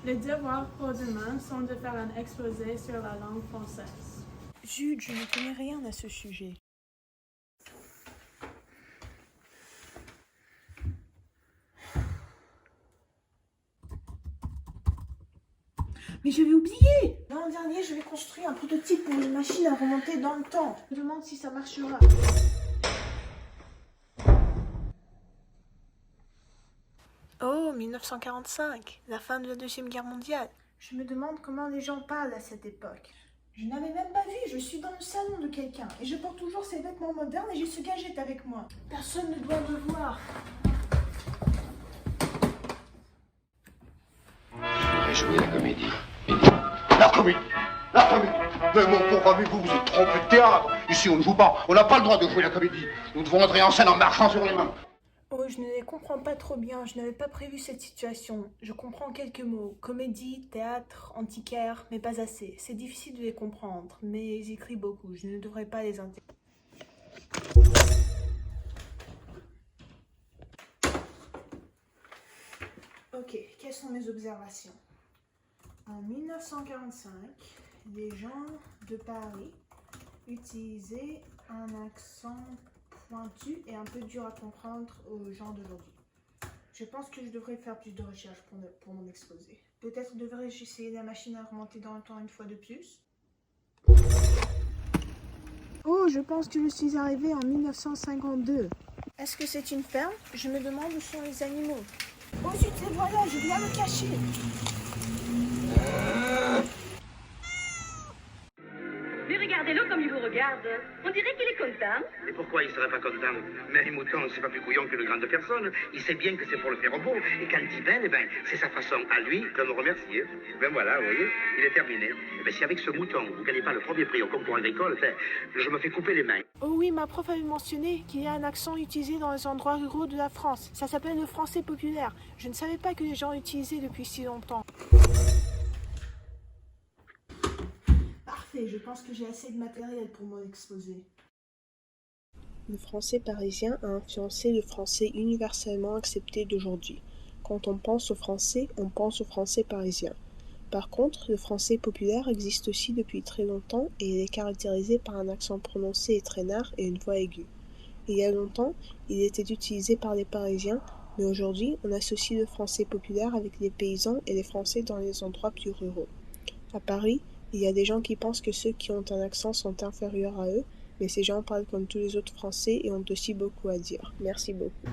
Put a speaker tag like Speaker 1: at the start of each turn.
Speaker 1: Les devoirs pour demain sont de faire un exposé sur la langue française.
Speaker 2: Zut, je ne connais rien à ce sujet.
Speaker 3: Mais j'avais oublié! L'an dernier, j'avais construit un prototype pour une machine à remonter dans le temps. Je me demande si ça marchera.
Speaker 2: Oh, 1945, la fin de la Deuxième Guerre mondiale.
Speaker 3: Je me demande comment les gens parlent à cette époque. Je n'avais même pas vu, je suis dans le salon de quelqu'un et je porte toujours ces vêtements modernes et j'ai ce gadget avec moi. Personne ne doit me voir.
Speaker 4: Je voudrais jouer la comédie.
Speaker 5: La comédie! La comédie! Mais mon pauvre ami, vous êtes trompé de théâtre. Ici, on ne joue pas. On n'a pas le droit de jouer la comédie. Nous devons entrer en scène en marchant sur les mains.
Speaker 2: Oh, je ne les comprends pas trop bien, je n'avais pas prévu cette situation. Je comprends quelques mots, comédie, théâtre, antiquaire, mais pas assez. C'est difficile de les comprendre, mais ils écrivent beaucoup, je ne devrais pas les intégrer.
Speaker 3: Ok, quelles sont mes observations? En 1945, les gens de Paris utilisaient un accent pointu et un peu dur à comprendre aux gens d'aujourd'hui. Je pense que je devrais faire plus de recherches pour mon exposé. Peut-être devrais-je essayer la machine à remonter dans le temps une fois de plus? Oh, je pense que je suis arrivée en 1952.
Speaker 2: Est-ce que c'est une ferme? Je me demande où sont les animaux.
Speaker 3: Oh zut, et voilà, je viens me cacher.
Speaker 6: Mais regardez-le comme il vous regarde. On dirait qu'il est content.
Speaker 7: Et pourquoi il serait pas content? Mais les moutons, c'est pas plus couillon que de grandes personnes. Il sait bien que c'est pour le faire beau. Et quand il belle, eh ben, c'est sa façon à lui de me remercier. Ben voilà, vous voyez, il est terminé. Eh ben, si avec ce mouton, vous gagnez pas le premier prix au concours agricole, je me fais couper les mains.
Speaker 2: Oh oui, ma prof avait mentionné qu'il y a un accent utilisé dans les endroits ruraux de la France. Ça s'appelle le français populaire. Je ne savais pas que les gens l'utilisaient depuis si longtemps.
Speaker 3: Parfait, je pense que j'ai assez de matériel pour mon exposé.
Speaker 2: Le français parisien a influencé le français universellement accepté d'aujourd'hui. Quand on pense au français parisien. Par contre, le français populaire existe aussi depuis très longtemps et il est caractérisé par un accent prononcé et traînard et une voix aiguë. Il y a longtemps, il était utilisé par les Parisiens, mais aujourd'hui, on associe le français populaire avec les paysans et les Français dans les endroits plus ruraux. À Paris, il y a des gens qui pensent que ceux qui ont un accent sont inférieurs à eux, mais ces gens parlent comme tous les autres Français et ont aussi beaucoup à dire. Merci beaucoup.